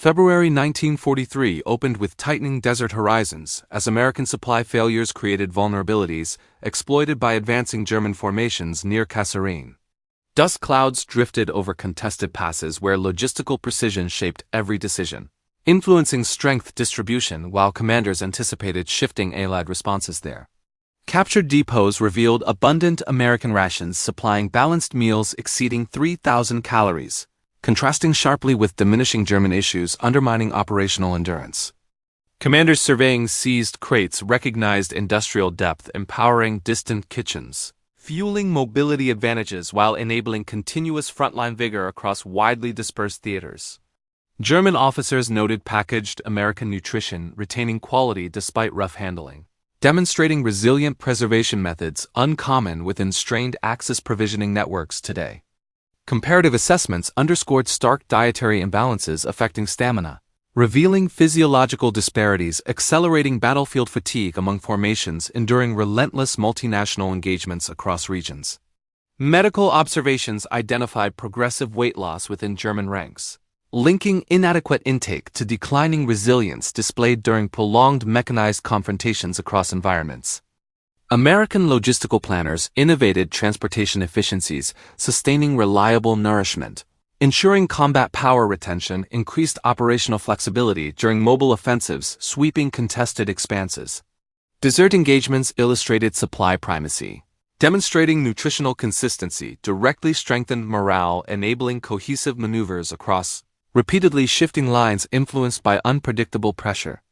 February 1943 opened with tightening desert horizons as American supply failures created vulnerabilities exploited by advancing German formations near Kasserine. Dust clouds drifted over contested passes where logistical precision shaped every decision, influencing strength distribution while commanders anticipated shifting Allied responses there. Captured depots revealed abundant American rations supplying balanced meals exceeding 3,000 calories, contrasting sharply with diminishing German issues undermining operational endurance. Commanders surveying seized crates recognized industrial depth empowering distant kitchens, fueling mobility advantages while enabling continuous frontline vigor across widely dispersed theaters. German officers noted packaged American nutrition retaining quality despite rough handling, demonstrating resilient preservation methods uncommon within strained Axis provisioning networks today. Comparative assessments underscored stark dietary imbalances affecting stamina, revealing physiological disparities accelerating battlefield fatigue among formations enduring relentless multinational engagements across regions. Medical observations identified progressive weight loss within German ranks, linking inadequate intake to declining resilience displayed during prolonged mechanized confrontations across environments. American logistical planners innovated transportation efficiencies, sustaining reliable nourishment, ensuring combat power retention, increased operational flexibility during mobile offensives sweeping contested expanses. Desert engagements illustrated supply primacy, demonstrating nutritional consistency directly strengthened morale, enabling cohesive maneuvers across repeatedly shifting lines influenced by unpredictable pressure.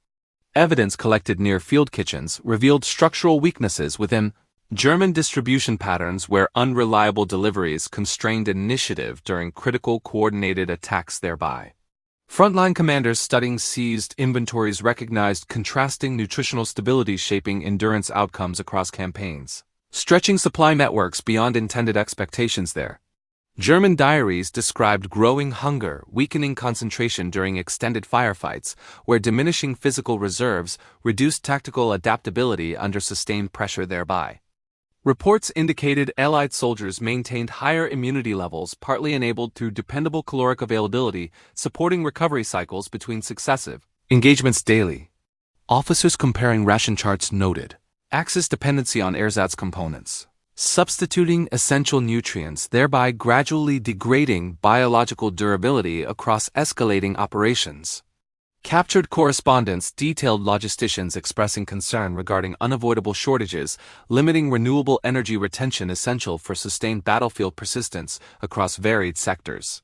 Evidence collected near field kitchens revealed structural weaknesses within German distribution patterns where unreliable deliveries constrained initiative during critical coordinated attacks thereby. Frontline commanders studying seized inventories recognized contrasting nutritional stability shaping endurance outcomes across campaigns, stretching supply networks beyond intended expectations there. German diaries described growing hunger, weakening concentration during extended firefights, where diminishing physical reserves reduced tactical adaptability under sustained pressure thereby. Reports indicated Allied soldiers maintained higher immunity levels partly enabled through dependable caloric availability, supporting recovery cycles between successive engagements daily. Officers comparing ration charts noted Axis dependency on ersatz components, substituting essential nutrients, thereby gradually degrading biological durability across escalating operations. Captured correspondence detailed logisticians expressing concern regarding unavoidable shortages, limiting renewable energy retention essential for sustained battlefield persistence across varied sectors.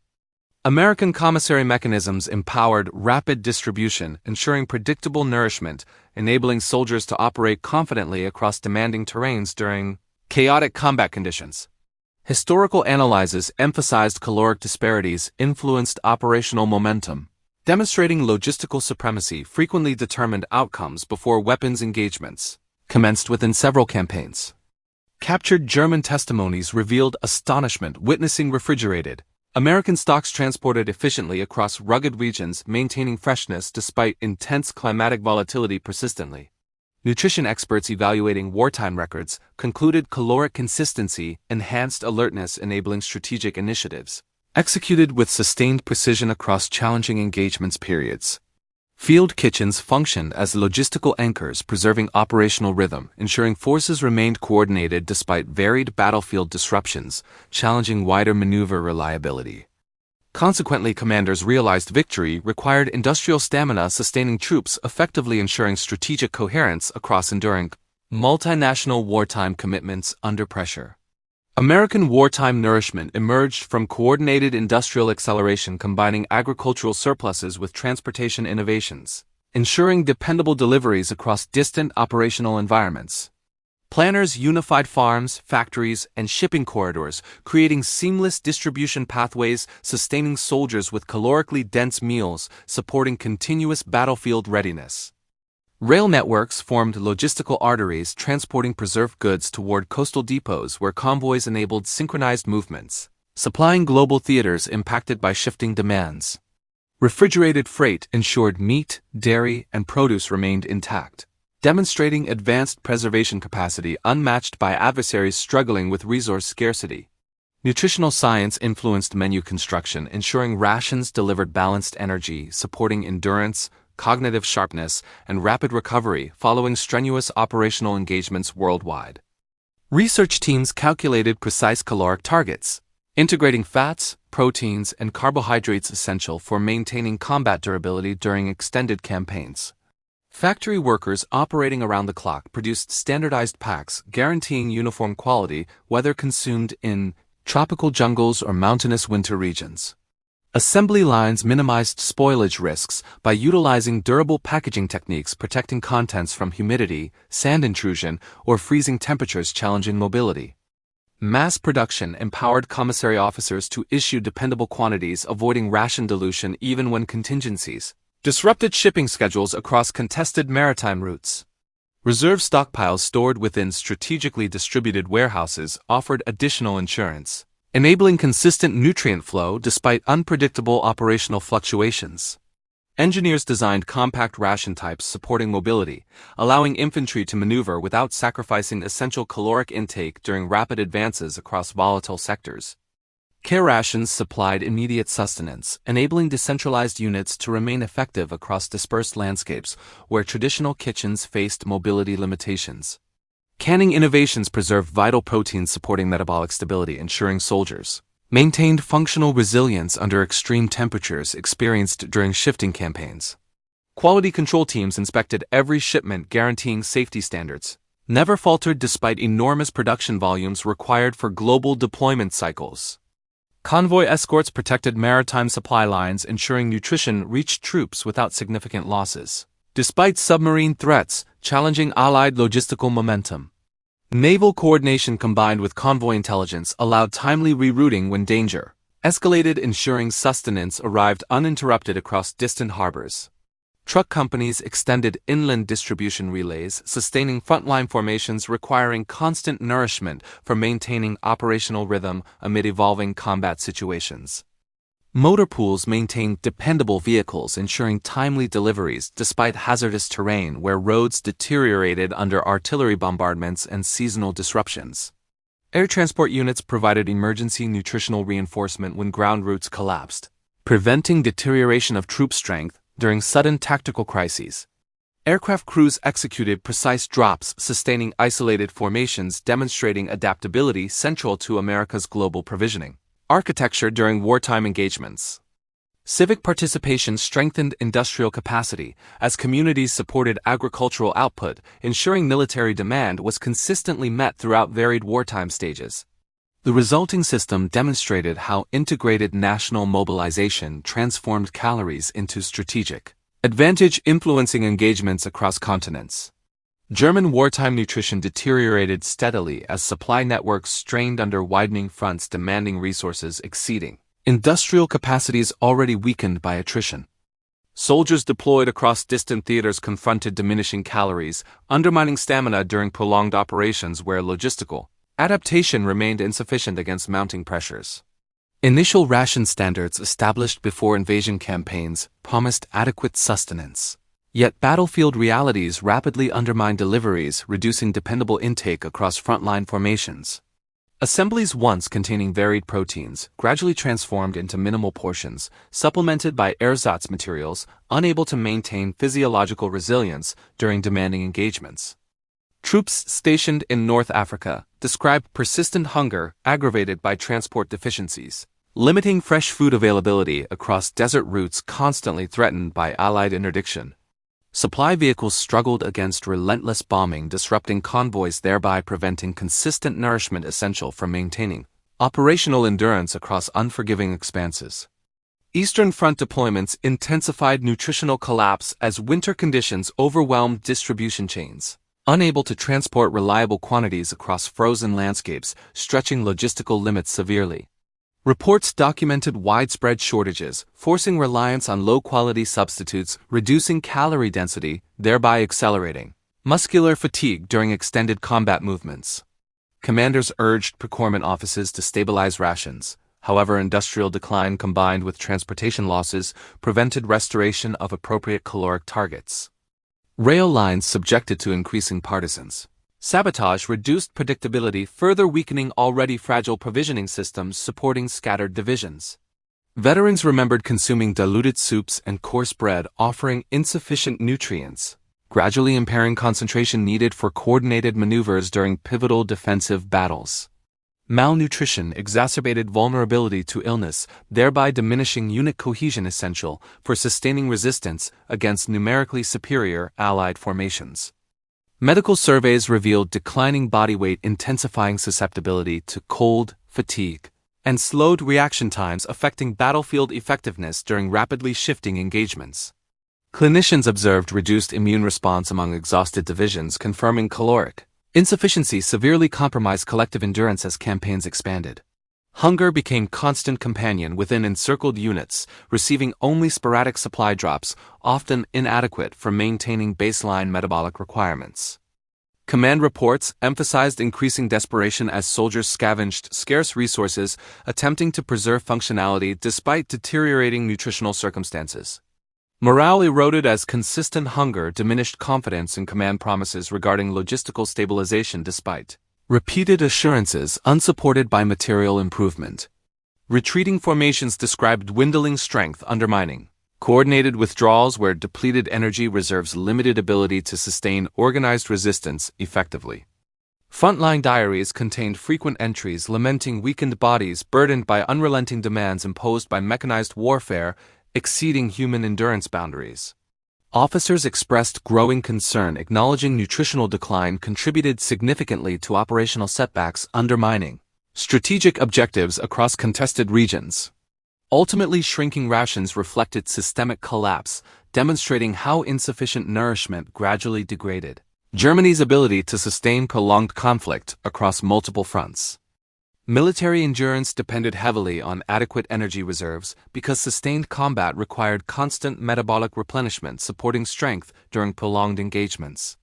American commissary mechanisms empowered rapid distribution, ensuring predictable nourishment, enabling soldiers to operate confidently across demanding terrains during chaotic combat conditions. Historical analyses emphasized caloric disparities influenced operational momentum, demonstrating logistical supremacy frequently determined outcomes before weapons engagements commenced within several campaigns. Captured German testimonies revealed astonishment witnessing refrigerated American stocks transported efficiently across rugged regions, maintaining freshness despite intense climatic volatility persistently. Nutrition experts evaluating wartime records concluded caloric consistency enhanced alertness enabling strategic initiatives, executed with sustained precision across challenging engagements periods. Field kitchens functioned as logistical anchors preserving operational rhythm, ensuring forces remained coordinated despite varied battlefield disruptions, challenging wider maneuver reliability. Consequently, commanders realized victory required industrial stamina sustaining troops effectively ensuring strategic coherence across enduring multinational wartime commitments under pressure. American wartime nourishment emerged from coordinated industrial acceleration combining agricultural surpluses with transportation innovations, ensuring dependable deliveries across distant operational environments. Planners unified farms, factories, and shipping corridors, creating seamless distribution pathways, sustaining soldiers with calorically dense meals, supporting continuous battlefield readiness. Rail networks formed logistical arteries transporting preserved goods toward coastal depots where convoys enabled synchronized movements, supplying global theaters impacted by shifting demands. Refrigerated freight ensured meat, dairy, and produce remained intact, demonstrating advanced preservation capacity unmatched by adversaries struggling with resource scarcity. Nutritional science influenced menu construction, ensuring rations delivered balanced energy, supporting endurance, cognitive sharpness, and rapid recovery following strenuous operational engagements worldwide. Research teams calculated precise caloric targets, integrating fats, proteins, and carbohydrates essential for maintaining combat durability during extended campaigns. Factory workers operating around the clock produced standardized packs guaranteeing uniform quality whether consumed in tropical jungles or mountainous winter regions. Assembly lines minimized spoilage risks by utilizing durable packaging techniques protecting contents from humidity, sand intrusion, or freezing temperatures challenging mobility. Mass production empowered commissary officers to issue dependable quantities, avoiding ration dilution even when contingencies disrupted shipping schedules across contested maritime routes. Reserve stockpiles stored within strategically distributed warehouses offered additional insurance, enabling consistent nutrient flow despite unpredictable operational fluctuations. Engineers designed compact ration types supporting mobility, allowing infantry to maneuver without sacrificing essential caloric intake during rapid advances across volatile sectors. K-rations supplied immediate sustenance, enabling decentralized units to remain effective across dispersed landscapes where traditional kitchens faced mobility limitations. Canning innovations preserved vital proteins supporting metabolic stability, ensuring soldiers maintained functional resilience under extreme temperatures experienced during shifting campaigns. Quality control teams inspected every shipment, guaranteeing safety standards never faltered despite enormous production volumes required for global deployment cycles. Convoy escorts protected maritime supply lines, ensuring nutrition reached troops without significant losses, despite submarine threats challenging Allied logistical momentum. Naval coordination combined with convoy intelligence allowed timely rerouting when danger escalated, ensuring sustenance arrived uninterrupted across distant harbors. Truck companies extended inland distribution relays, sustaining frontline formations requiring constant nourishment for maintaining operational rhythm amid evolving combat situations. Motor pools maintained dependable vehicles, ensuring timely deliveries despite hazardous terrain where roads deteriorated under artillery bombardments and seasonal disruptions. Air transport units provided emergency nutritional reinforcement when ground routes collapsed, preventing deterioration of troop strength during sudden tactical crises. Aircraft crews executed precise drops, sustaining isolated formations, demonstrating adaptability central to America's global provisioning architecture during wartime engagements. Civic participation strengthened industrial capacity as communities supported agricultural output, ensuring military demand was consistently met throughout varied wartime stages. The resulting system demonstrated how integrated national mobilization transformed calories into strategic advantage, influencing engagements across continents. German wartime nutrition deteriorated steadily as supply networks strained under widening fronts, demanding resources exceeding industrial capacities already weakened by attrition. Soldiers deployed across distant theaters confronted diminishing calories, undermining stamina during prolonged operations where logistical adaptation remained insufficient against mounting pressures. Initial ration standards established before invasion campaigns promised adequate sustenance. Yet battlefield realities rapidly undermined deliveries, reducing dependable intake across frontline formations. Assemblies once containing varied proteins gradually transformed into minimal portions, supplemented by ersatz materials unable to maintain physiological resilience during demanding engagements. Troops stationed in North Africa described persistent hunger aggravated by transport deficiencies, limiting fresh food availability across desert routes constantly threatened by Allied interdiction. Supply vehicles struggled against relentless bombing, disrupting convoys, thereby preventing consistent nourishment essential for maintaining operational endurance across unforgiving expanses. Eastern Front deployments intensified nutritional collapse as winter conditions overwhelmed distribution chains, unable to transport reliable quantities across frozen landscapes, stretching logistical limits severely. Reports documented widespread shortages, forcing reliance on low-quality substitutes, reducing calorie density, thereby accelerating muscular fatigue during extended combat movements. Commanders urged procurement offices to stabilize rations. However, industrial decline combined with transportation losses prevented restoration of appropriate caloric targets. Rail lines subjected to increasing partisans. Sabotage reduced predictability, further weakening already fragile provisioning systems supporting scattered divisions. Veterans remembered consuming diluted soups and coarse bread, offering insufficient nutrients, gradually impairing concentration needed for coordinated maneuvers during pivotal defensive battles. Malnutrition exacerbated vulnerability to illness, thereby diminishing unit cohesion essential for sustaining resistance against numerically superior Allied formations. Medical surveys revealed declining body weight, intensifying susceptibility to cold, fatigue, and slowed reaction times, affecting battlefield effectiveness during rapidly shifting engagements. Clinicians observed reduced immune response among exhausted divisions, confirming caloric insufficiency severely compromised collective endurance as campaigns expanded. Hunger became constant companion within encircled units, receiving only sporadic supply drops, often inadequate for maintaining baseline metabolic requirements. Command reports emphasized increasing desperation as soldiers scavenged scarce resources, attempting to preserve functionality despite deteriorating nutritional circumstances. Morale eroded as consistent hunger diminished confidence in command promises regarding logistical stabilization despite repeated assurances unsupported by material improvement. Retreating formations described dwindling strength, undermining coordinated withdrawals where depleted energy reserves limited ability to sustain organized resistance effectively. Frontline diaries contained frequent entries lamenting weakened bodies burdened by unrelenting demands imposed by mechanized warfare exceeding human endurance boundaries. Officers expressed growing concern, acknowledging nutritional decline contributed significantly to operational setbacks, undermining strategic objectives across contested regions. Ultimately, shrinking rations reflected systemic collapse, demonstrating how insufficient nourishment gradually degraded Germany's ability to sustain prolonged conflict across multiple fronts. Military endurance depended heavily on adequate energy reserves because sustained combat required constant metabolic replenishment supporting strength during prolonged engagements.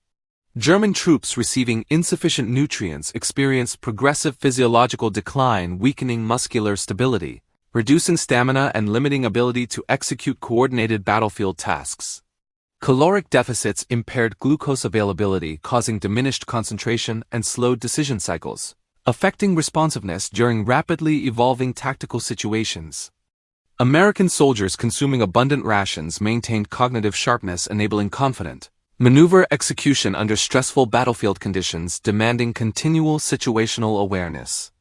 German troops receiving insufficient nutrients experienced progressive physiological decline, weakening muscular stability, reducing stamina and limiting ability to execute coordinated battlefield tasks. Caloric deficits impaired glucose availability, causing diminished concentration and slowed decision cycles, affecting responsiveness during rapidly evolving tactical situations. American soldiers consuming abundant rations maintained cognitive sharpness, enabling confident maneuver execution under stressful battlefield conditions, demanding continual situational awareness.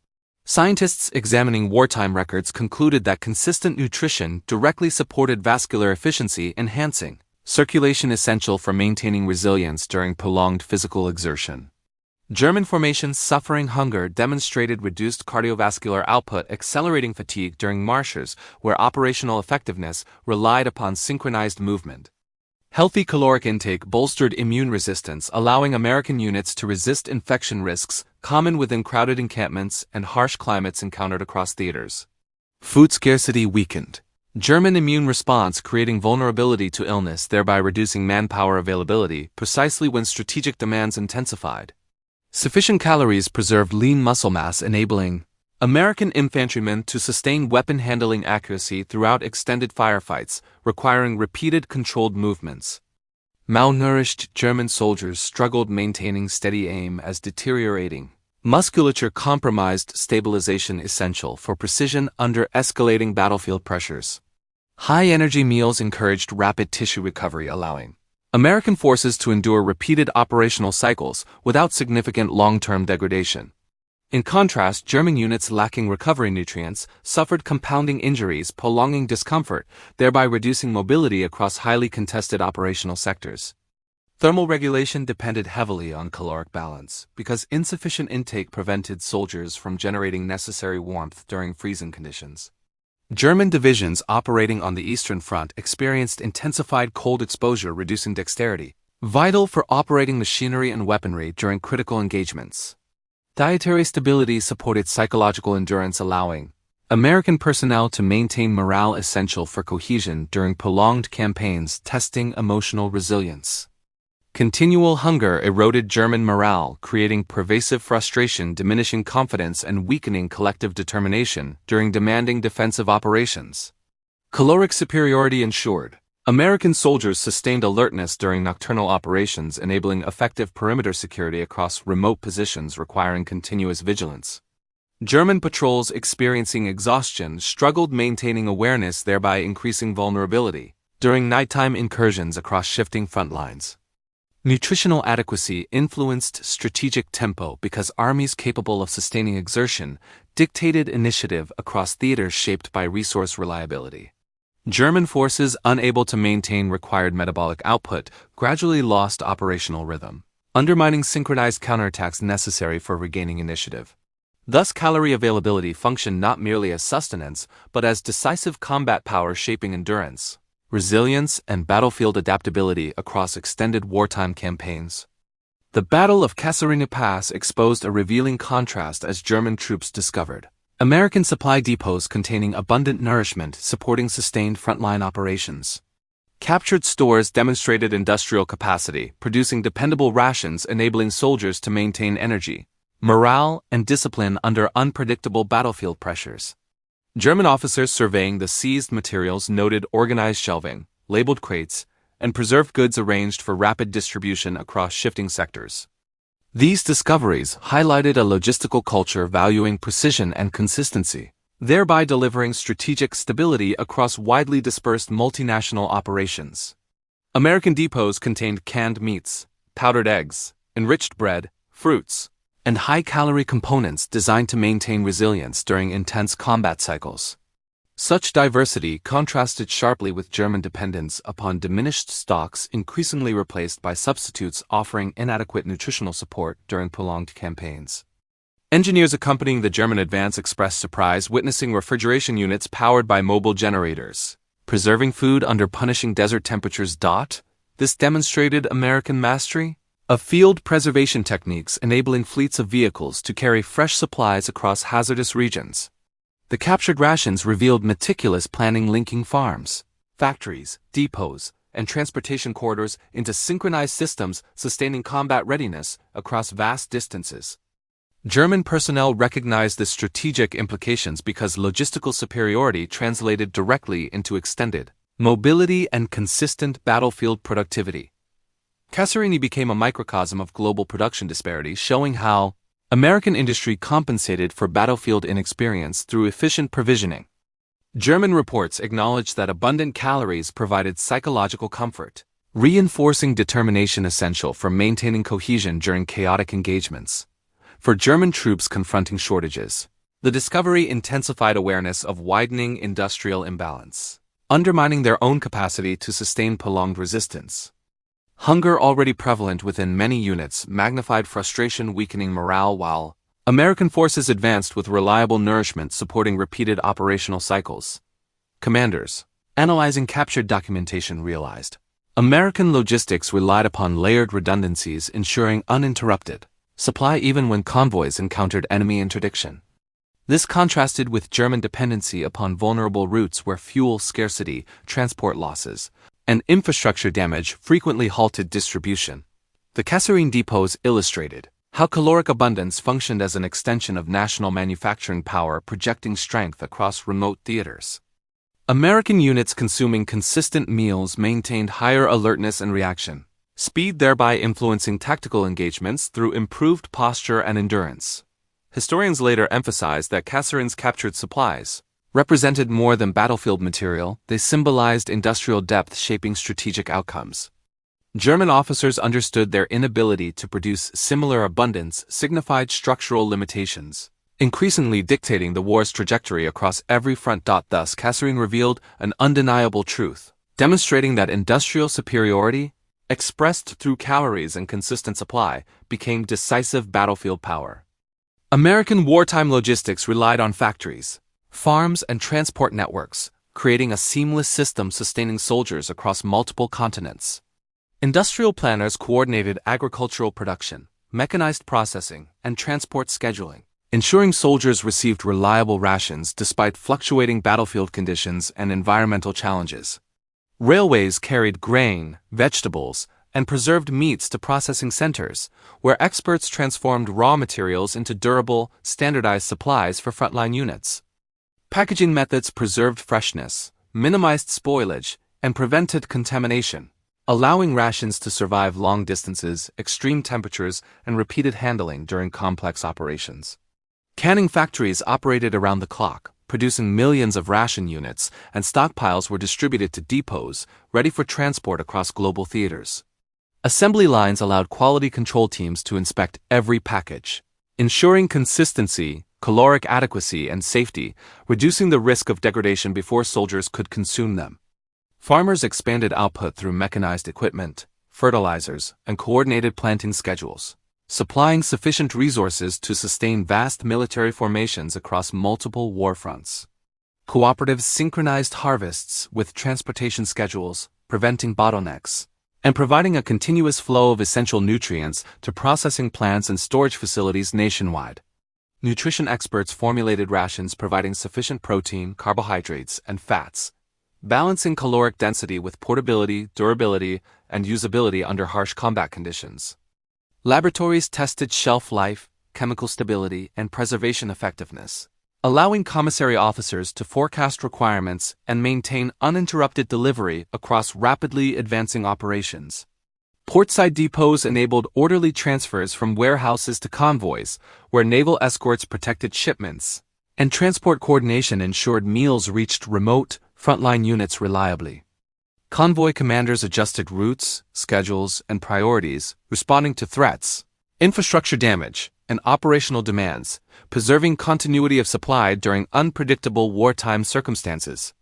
Scientists examining wartime records concluded that consistent nutrition directly supported vascular efficiency, enhancing circulation essential for maintaining resilience during prolonged physical exertion. German formations suffering hunger demonstrated reduced cardiovascular output, accelerating fatigue during marches where operational effectiveness relied upon synchronized movement. Healthy caloric intake bolstered immune resistance, allowing American units to resist infection risks common within crowded encampments and harsh climates encountered across theaters. Food scarcity weakened German immune response, creating vulnerability to illness, thereby reducing manpower availability precisely when strategic demands intensified. Sufficient calories preserved lean muscle mass, enabling American infantrymen to sustain weapon handling accuracy throughout extended firefights, requiring repeated controlled movements. Malnourished German soldiers struggled maintaining steady aim as deteriorating musculature compromised stabilization essential for precision under escalating battlefield pressures. High-energy meals encouraged rapid tissue recovery, allowing American forces to endure repeated operational cycles without significant long-term degradation. In contrast, German units lacking recovery nutrients suffered compounding injuries, prolonging discomfort, thereby reducing mobility across highly contested operational sectors. Thermal regulation depended heavily on caloric balance because insufficient intake prevented soldiers from generating necessary warmth during freezing conditions. German divisions operating on the Eastern Front experienced intensified cold exposure, reducing dexterity, vital for operating machinery and weaponry during critical engagements. Dietary stability supported psychological endurance, allowing American personnel to maintain morale essential for cohesion during prolonged campaigns, testing emotional resilience. Continual hunger eroded German morale, creating pervasive frustration, diminishing confidence, and weakening collective determination during demanding defensive operations. Caloric superiority ensured American soldiers sustained alertness during nocturnal operations, enabling effective perimeter security across remote positions requiring continuous vigilance. German patrols experiencing exhaustion struggled maintaining awareness, thereby increasing vulnerability during nighttime incursions across shifting front lines. Nutritional adequacy influenced strategic tempo because armies capable of sustaining exertion dictated initiative across theaters shaped by resource reliability. German forces unable to maintain required metabolic output gradually lost operational rhythm, undermining synchronized counterattacks necessary for regaining initiative. Thus, calorie availability functioned not merely as sustenance, but as decisive combat power shaping endurance, resilience, and battlefield adaptability across extended wartime campaigns. The Battle of Kasserine Pass exposed a revealing contrast as German troops discovered American supply depots containing abundant nourishment supporting sustained frontline operations. Captured stores demonstrated industrial capacity, producing dependable rations enabling soldiers to maintain energy, morale, and discipline under unpredictable battlefield pressures. German officers surveying the seized materials noted organized shelving, labeled crates, and preserved goods arranged for rapid distribution across shifting sectors. These discoveries highlighted a logistical culture valuing precision and consistency, thereby delivering strategic stability across widely dispersed multinational operations. American depots contained canned meats, powdered eggs, enriched bread, fruits, and high-calorie components designed to maintain resilience during intense combat cycles. Such diversity contrasted sharply with German dependence upon diminished stocks increasingly replaced by substitutes offering inadequate nutritional support during prolonged campaigns. Engineers accompanying the German advance expressed surprise witnessing refrigeration units powered by mobile generators, preserving food under punishing desert temperatures. This demonstrated American mastery of field preservation techniques enabling fleets of vehicles to carry fresh supplies across hazardous regions. The captured rations revealed meticulous planning linking farms, factories, depots, and transportation corridors into synchronized systems sustaining combat readiness across vast distances. German personnel recognized the strategic implications because logistical superiority translated directly into extended mobility and consistent battlefield productivity. Kasserine became a microcosm of global production disparity, showing how American industry compensated for battlefield inexperience through efficient provisioning. German reports acknowledged that abundant calories provided psychological comfort, reinforcing determination essential for maintaining cohesion during chaotic engagements. For German troops confronting shortages, the discovery intensified awareness of widening industrial imbalance, undermining their own capacity to sustain prolonged resistance. Hunger already prevalent within many units magnified frustration, weakening morale while American forces advanced with reliable nourishment supporting repeated operational cycles. Commanders, analyzing captured documentation, realized American logistics relied upon layered redundancies ensuring uninterrupted supply even when convoys encountered enemy interdiction. This contrasted with German dependency upon vulnerable routes where fuel scarcity, transport losses, and infrastructure damage frequently halted distribution. The Kasserine depots illustrated how caloric abundance functioned as an extension of national manufacturing power, projecting strength across remote theaters. American units consuming consistent meals maintained higher alertness and reaction speed, thereby influencing tactical engagements through improved posture and endurance. Historians later emphasized that Kasserine's captured supplies represented more than battlefield material, they symbolized industrial depth shaping strategic outcomes. German officers understood their inability to produce similar abundance signified structural limitations, increasingly dictating the war's trajectory across every front. Thus, Kasserine revealed an undeniable truth, demonstrating that industrial superiority, expressed through calories and consistent supply, became decisive battlefield power. American wartime logistics relied on factories, farms, and transport networks, creating a seamless system sustaining soldiers across multiple continents. Industrial planners coordinated agricultural production, mechanized processing, and transport scheduling, ensuring soldiers received reliable rations despite fluctuating battlefield conditions and environmental challenges. Railways carried grain, vegetables, and preserved meats to processing centers, where experts transformed raw materials into durable, standardized supplies for frontline units. Packaging methods preserved freshness, minimized spoilage, and prevented contamination, allowing rations to survive long distances, extreme temperatures, and repeated handling during complex operations. Canning factories operated around the clock, producing millions of ration units, and stockpiles were distributed to depots, ready for transport across global theaters. Assembly lines allowed quality control teams to inspect every package, ensuring consistency, caloric adequacy, and safety, reducing the risk of degradation before soldiers could consume them. Farmers expanded output through mechanized equipment, fertilizers, and coordinated planting schedules, supplying sufficient resources to sustain vast military formations across multiple war fronts. Cooperatives synchronized harvests with transportation schedules, preventing bottlenecks, and providing a continuous flow of essential nutrients to processing plants and storage facilities nationwide. Nutrition experts formulated rations providing sufficient protein, carbohydrates, and fats, balancing caloric density with portability, durability, and usability under harsh combat conditions. Laboratories tested shelf life, chemical stability, and preservation effectiveness, allowing commissary officers to forecast requirements and maintain uninterrupted delivery across rapidly advancing operations. Portside depots enabled orderly transfers from warehouses to convoys, where naval escorts protected shipments, and transport coordination ensured meals reached remote, frontline units reliably. Convoy commanders adjusted routes, schedules, and priorities, responding to threats, infrastructure damage, and operational demands, preserving continuity of supply during unpredictable wartime circumstances.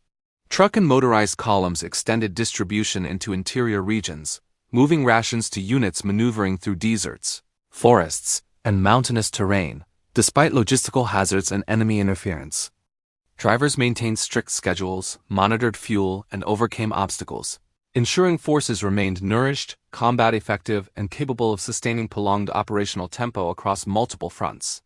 Truck and motorized columns extended distribution into interior regions, moving rations to units maneuvering through deserts, forests, and mountainous terrain, despite logistical hazards and enemy interference. Drivers maintained strict schedules, monitored fuel, and overcame obstacles, ensuring forces remained nourished, combat effective, and capable of sustaining prolonged operational tempo across multiple fronts.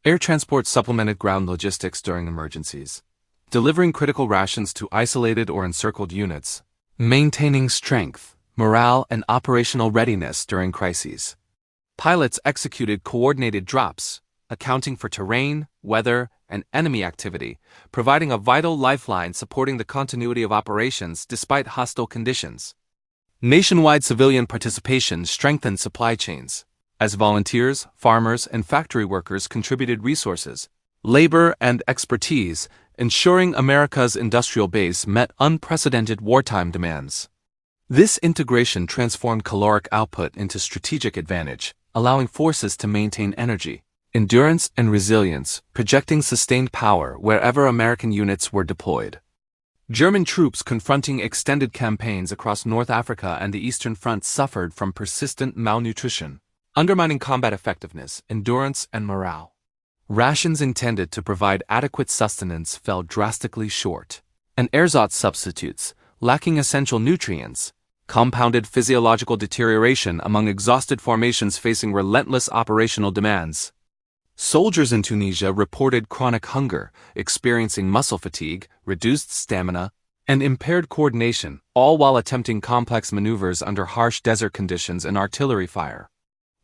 Air transport supplemented ground logistics during emergencies, delivering critical rations to isolated or encircled units, maintaining strength, morale, and operational readiness during crises. Pilots executed coordinated drops, accounting for terrain, weather, and enemy activity, providing a vital lifeline supporting the continuity of operations despite hostile conditions. Nationwide civilian participation strengthened supply chains, as volunteers, farmers, and factory workers contributed resources, labor, and expertise, ensuring America's industrial base met unprecedented wartime demands. This integration transformed caloric output into strategic advantage, allowing forces to maintain energy, endurance, and resilience, projecting sustained power wherever American units were deployed. German troops confronting extended campaigns across North Africa and the Eastern Front suffered from persistent malnutrition, undermining combat effectiveness, endurance, and morale. Rations intended to provide adequate sustenance fell drastically short, and ersatz substitutes, lacking essential nutrients, compounded physiological deterioration among exhausted formations facing relentless operational demands. Soldiers in Tunisia reported chronic hunger, experiencing muscle fatigue, reduced stamina, and impaired coordination, all while attempting complex maneuvers under harsh desert conditions and artillery fire.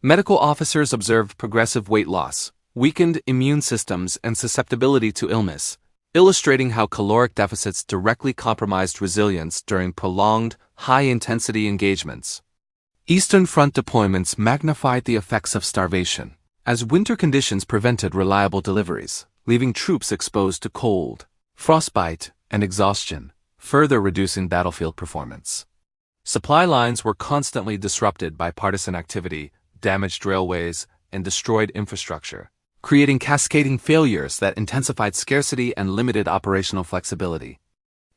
Medical officers observed progressive weight loss, weakened immune systems, and susceptibility to illness, illustrating how caloric deficits directly compromised resilience during prolonged, high-intensity engagements. Eastern Front deployments magnified the effects of starvation, as winter conditions prevented reliable deliveries, leaving troops exposed to cold, frostbite, and exhaustion, further reducing battlefield performance. Supply lines were constantly disrupted by partisan activity, damaged railways, and destroyed infrastructure, creating cascading failures that intensified scarcity and limited operational flexibility.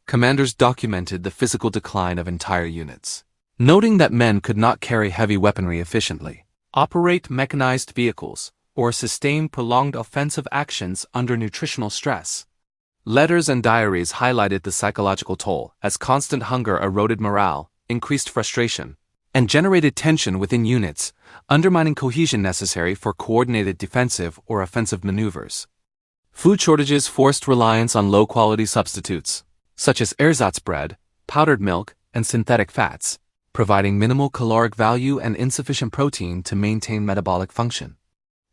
Commanders documented the physical decline of entire units, noting that men could not carry heavy weaponry efficiently, operate mechanized vehicles, or sustain prolonged offensive actions under nutritional stress. Letters and diaries highlighted the psychological toll, as constant hunger eroded morale, increased frustration, and generated tension within units, undermining cohesion necessary for coordinated defensive or offensive maneuvers. Food shortages forced reliance on low-quality substitutes, such as ersatz bread, powdered milk, and synthetic fats, providing minimal caloric value and insufficient protein to maintain metabolic function.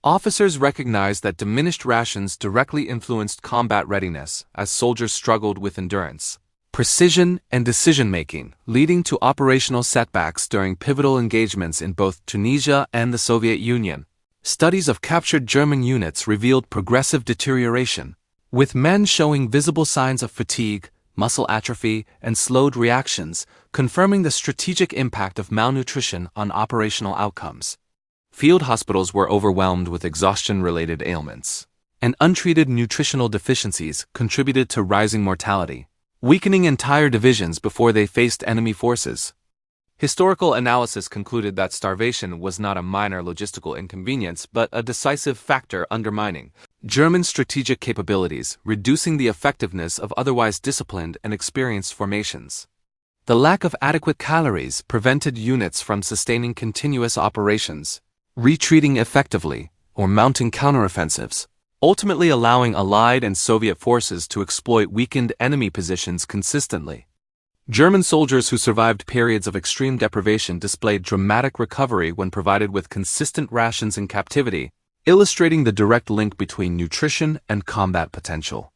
Officers recognized that diminished rations directly influenced combat readiness as soldiers struggled with endurance, precision, and decision-making, leading to operational setbacks during pivotal engagements in both Tunisia and the Soviet Union. Studies of captured German units revealed progressive deterioration, with men showing visible signs of fatigue, muscle atrophy, and slowed reactions, confirming the strategic impact of malnutrition on operational outcomes. Field hospitals were overwhelmed with exhaustion-related ailments, and untreated nutritional deficiencies contributed to rising mortality, weakening entire divisions before they faced enemy forces. Historical analysis concluded that starvation was not a minor logistical inconvenience but a decisive factor undermining German strategic capabilities, reducing the effectiveness of otherwise disciplined and experienced formations. The lack of adequate calories prevented units from sustaining continuous operations, retreating effectively, or mounting counteroffensives, ultimately allowing Allied and Soviet forces to exploit weakened enemy positions consistently. German soldiers who survived periods of extreme deprivation displayed dramatic recovery when provided with consistent rations in captivity, illustrating the direct link between nutrition and combat potential.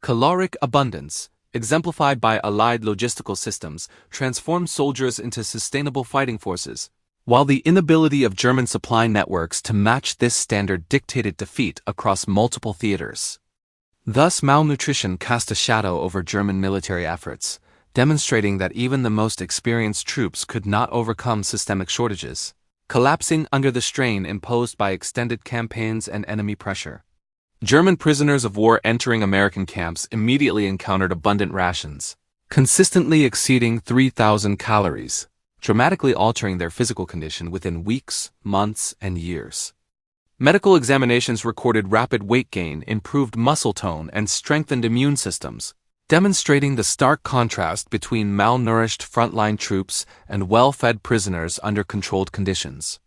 Caloric abundance, exemplified by Allied logistical systems, transformed soldiers into sustainable fighting forces, while the inability of German supply networks to match this standard dictated defeat across multiple theaters. Thus, malnutrition cast a shadow over German military efforts, demonstrating that even the most experienced troops could not overcome systemic shortages, collapsing under the strain imposed by extended campaigns and enemy pressure. German prisoners of war entering American camps immediately encountered abundant rations, consistently exceeding 3,000 calories, dramatically altering their physical condition within weeks, months, and years. Medical examinations recorded rapid weight gain, improved muscle tone, and strengthened immune systems, demonstrating the stark contrast between malnourished frontline troops and well-fed prisoners under controlled conditions.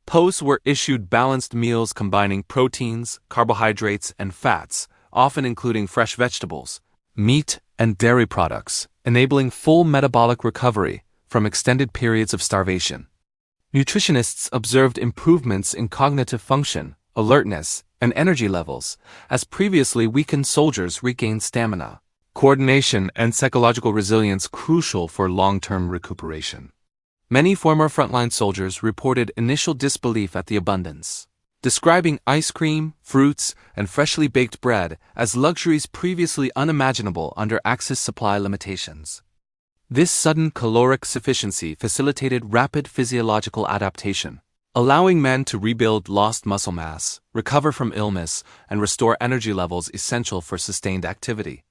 POWs were issued balanced meals combining proteins, carbohydrates, and fats, often including fresh vegetables, meat, and dairy products, enabling full metabolic recovery from extended periods of starvation. Nutritionists observed improvements in cognitive function, alertness, and energy levels, as previously weakened soldiers regained stamina, coordination, and psychological resilience crucial for long-term recuperation. Many former frontline soldiers reported initial disbelief at the abundance, describing ice cream, fruits, and freshly baked bread as luxuries previously unimaginable under Axis supply limitations. This sudden caloric sufficiency facilitated rapid physiological adaptation, allowing men to rebuild lost muscle mass, recover from illness, and restore energy levels essential for sustained activity.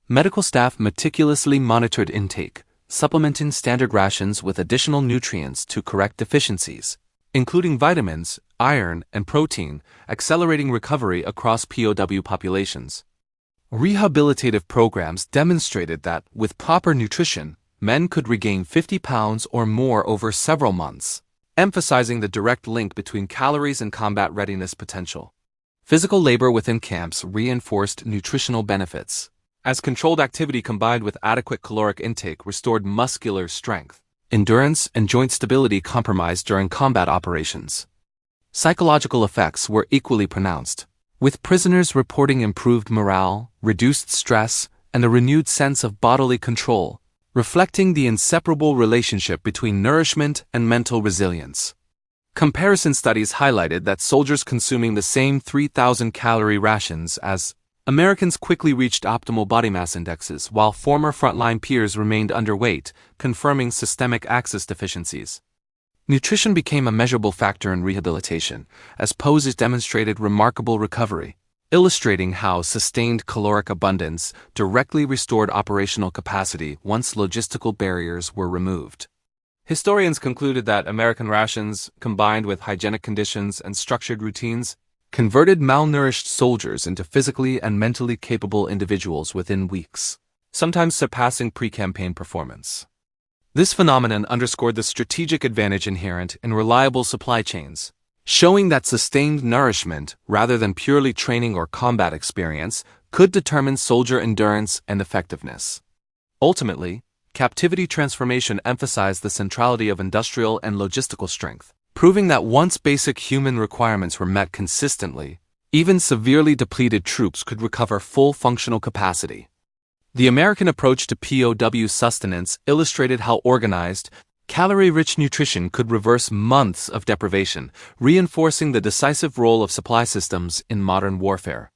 Medical staff meticulously monitored intake, supplementing standard rations with additional nutrients to correct deficiencies, including vitamins, iron, and protein, accelerating recovery across POW populations. Rehabilitative programs demonstrated that, with proper nutrition, men could regain 50 pounds or more over several months, emphasizing the direct link between calories and combat readiness potential. Physical labor within camps reinforced nutritional benefits, as controlled activity combined with adequate caloric intake restored muscular strength, endurance, and joint stability compromised during combat operations. Psychological effects were equally pronounced, with prisoners reporting improved morale, reduced stress, and a renewed sense of bodily control, reflecting the inseparable relationship between nourishment and mental resilience. Comparison studies highlighted that soldiers consuming the same 3,000-calorie rations as Americans quickly reached optimal body mass indexes, while former frontline peers remained underweight, confirming systemic Axis deficiencies. Nutrition became a measurable factor in rehabilitation, as POWs demonstrated remarkable recovery, illustrating how sustained caloric abundance directly restored operational capacity once logistical barriers were removed. Historians concluded that American rations, combined with hygienic conditions and structured routines, converted malnourished soldiers into physically and mentally capable individuals within weeks, sometimes surpassing pre-campaign performance. This phenomenon underscored the strategic advantage inherent in reliable supply chains, showing that sustained nourishment, rather than purely training or combat experience, could determine soldier endurance and effectiveness. Ultimately, captivity transformation emphasized the centrality of industrial and logistical strength, proving that once basic human requirements were met consistently, even severely depleted troops could recover full functional capacity. The American approach to POW sustenance illustrated how organized, calorie-rich nutrition could reverse months of deprivation, reinforcing the decisive role of supply systems in modern warfare.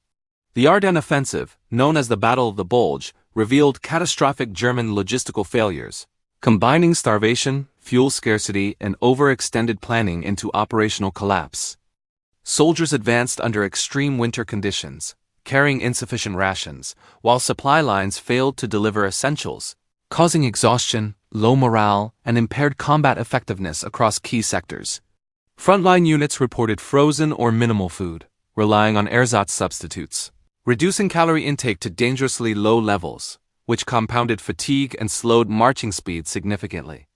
The Ardennes offensive, known as the Battle of the Bulge, revealed catastrophic German logistical failures, combining starvation, fuel scarcity, and overextended planning into operational collapse. Soldiers advanced under extreme winter conditions, carrying insufficient rations, while supply lines failed to deliver essentials, causing exhaustion, low morale, and impaired combat effectiveness across key sectors. Frontline units reported frozen or minimal food, relying on ersatz substitutes, reducing calorie intake to dangerously low levels, which compounded fatigue and slowed marching speed significantly.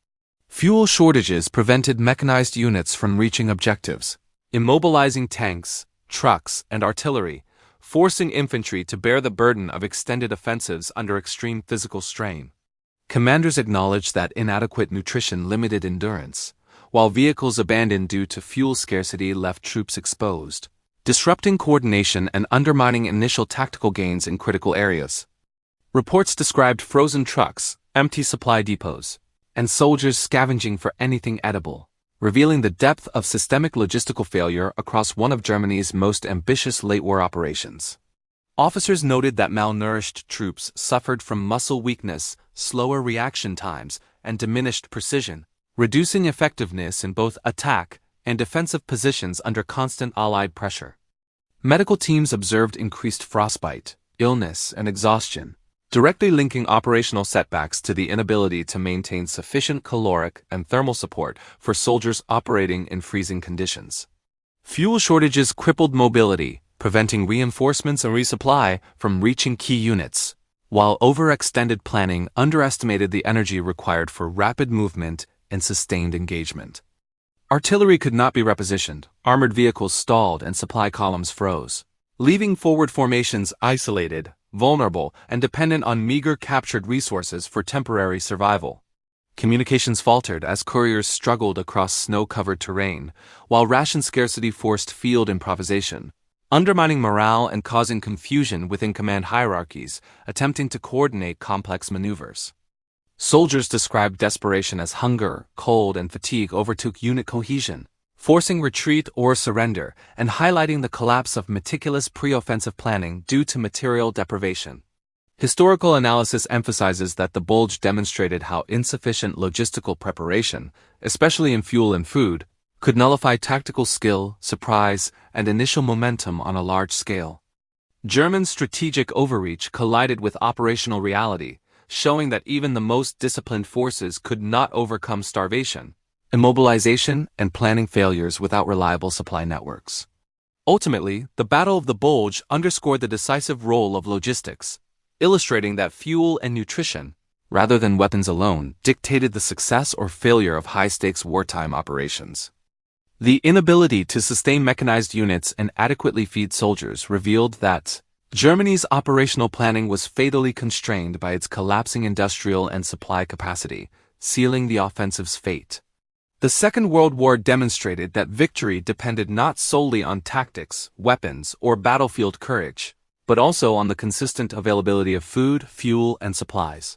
Fuel shortages prevented mechanized units from reaching objectives, immobilizing tanks, trucks, and artillery, forcing infantry to bear the burden of extended offensives under extreme physical strain. Commanders acknowledged that inadequate nutrition limited endurance, while vehicles abandoned due to fuel scarcity left troops exposed, disrupting coordination and undermining initial tactical gains in critical areas. Reports described frozen trucks, empty supply depots, and soldiers scavenging for anything edible, revealing the depth of systemic logistical failure across one of Germany's most ambitious late-war operations. Officers noted that malnourished troops suffered from muscle weakness, slower reaction times, and diminished precision, reducing effectiveness in both attack and defensive positions under constant Allied pressure. Medical teams observed increased frostbite, illness, and exhaustion, directly linking operational setbacks to the inability to maintain sufficient caloric and thermal support for soldiers operating in freezing conditions. Fuel shortages crippled mobility, preventing reinforcements and resupply from reaching key units, while overextended planning underestimated the energy required for rapid movement and sustained engagement. Artillery could not be repositioned, armored vehicles stalled, and supply columns froze, leaving forward formations isolated, vulnerable, and dependent on meager captured resources for temporary survival. Communications faltered as couriers struggled across snow-covered terrain, while ration scarcity forced field improvisation, undermining morale and causing confusion within command hierarchies attempting to coordinate complex maneuvers. Soldiers described desperation as hunger, cold, and fatigue overtook unit cohesion, forcing retreat or surrender, and highlighting the collapse of meticulous pre-offensive planning due to material deprivation. Historical analysis emphasizes that the Bulge demonstrated how insufficient logistical preparation, especially in fuel and food, could nullify tactical skill, surprise, and initial momentum on a large scale. German strategic overreach collided with operational reality, showing that even the most disciplined forces could not overcome starvation, immobilization, and planning failures without reliable supply networks. Ultimately, the Battle of the Bulge underscored the decisive role of logistics, illustrating that fuel and nutrition, rather than weapons alone, dictated the success or failure of high-stakes wartime operations. The inability to sustain mechanized units and adequately feed soldiers revealed that Germany's operational planning was fatally constrained by its collapsing industrial and supply capacity, sealing the offensive's fate. The Second World War demonstrated that victory depended not solely on tactics, weapons, or battlefield courage, but also on the consistent availability of food, fuel, and supplies.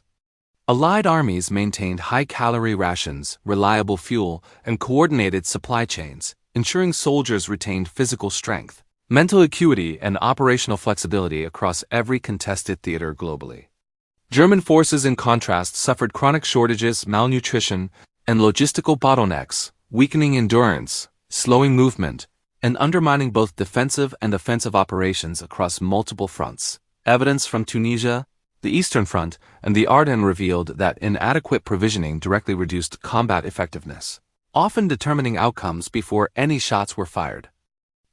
Allied armies maintained high-calorie rations, reliable fuel, and coordinated supply chains, ensuring soldiers retained physical strength, mental acuity, and operational flexibility across every contested theater globally. German forces, in contrast, suffered chronic shortages, malnutrition, and logistical bottlenecks, weakening endurance, slowing movement, and undermining both defensive and offensive operations across multiple fronts. Evidence from Tunisia, the Eastern Front, and the Ardennes revealed that inadequate provisioning directly reduced combat effectiveness, often determining outcomes before any shots were fired.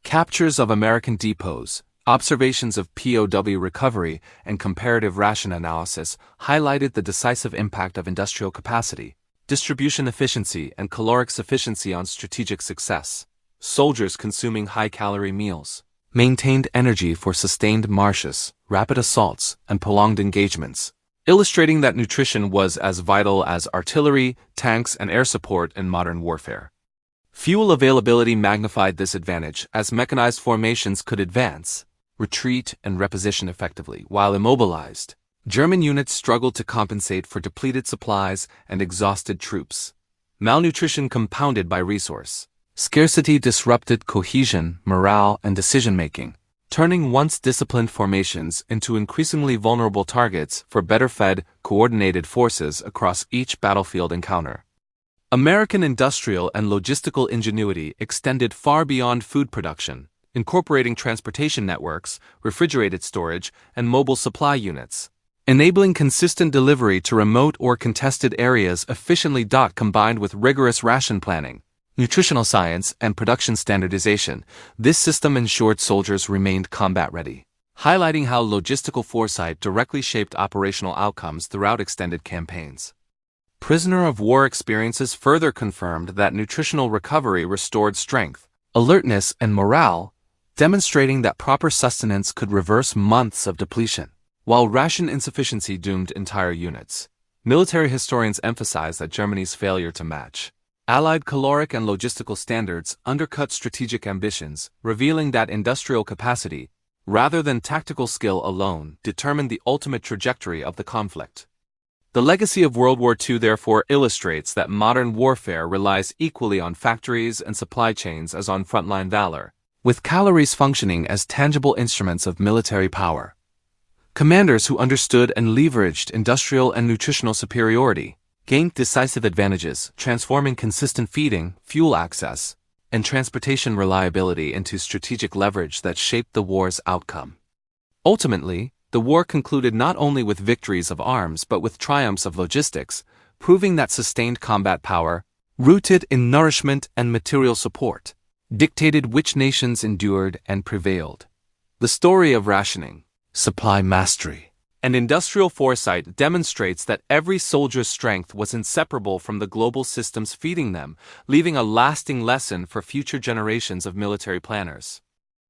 Captures of American depots, observations of POW recovery, and comparative ration analysis highlighted the decisive impact of industrial capacity, distribution efficiency, and caloric sufficiency on strategic success. Soldiers consuming high-calorie meals maintained energy for sustained marches, rapid assaults, and prolonged engagements, illustrating that nutrition was as vital as artillery, tanks, and air support in modern warfare. Fuel availability magnified this advantage as mechanized formations could advance, retreat, and reposition effectively, while immobilized, German units struggled to compensate for depleted supplies and exhausted troops. Malnutrition compounded by resource scarcity disrupted cohesion, morale, and decision-making, turning once disciplined formations into increasingly vulnerable targets for better-fed, coordinated forces across each battlefield encounter. American industrial and logistical ingenuity extended far beyond food production, incorporating transportation networks, refrigerated storage, and mobile supply units, enabling consistent delivery to remote or contested areas efficiently. Combined with rigorous ration planning, nutritional science, and production standardization, this system ensured soldiers remained combat-ready, highlighting how logistical foresight directly shaped operational outcomes throughout extended campaigns. Prisoner of war experiences further confirmed that nutritional recovery restored strength, alertness, and morale, demonstrating that proper sustenance could reverse months of depletion. While ration insufficiency doomed entire units, military historians emphasize that Germany's failure to match Allied caloric and logistical standards undercut strategic ambitions, revealing that industrial capacity, rather than tactical skill alone, determined the ultimate trajectory of the conflict. The legacy of World War II therefore illustrates that modern warfare relies equally on factories and supply chains as on frontline valor, with calories functioning as tangible instruments of military power. Commanders who understood and leveraged industrial and nutritional superiority gained decisive advantages, transforming consistent feeding, fuel access, and transportation reliability into strategic leverage that shaped the war's outcome. Ultimately, the war concluded not only with victories of arms but with triumphs of logistics, proving that sustained combat power, rooted in nourishment and material support, dictated which nations endured and prevailed. The story of rationing, supply mastery, and industrial foresight demonstrates that every soldier's strength was inseparable from the global systems feeding them, leaving a lasting lesson for future generations of military planners.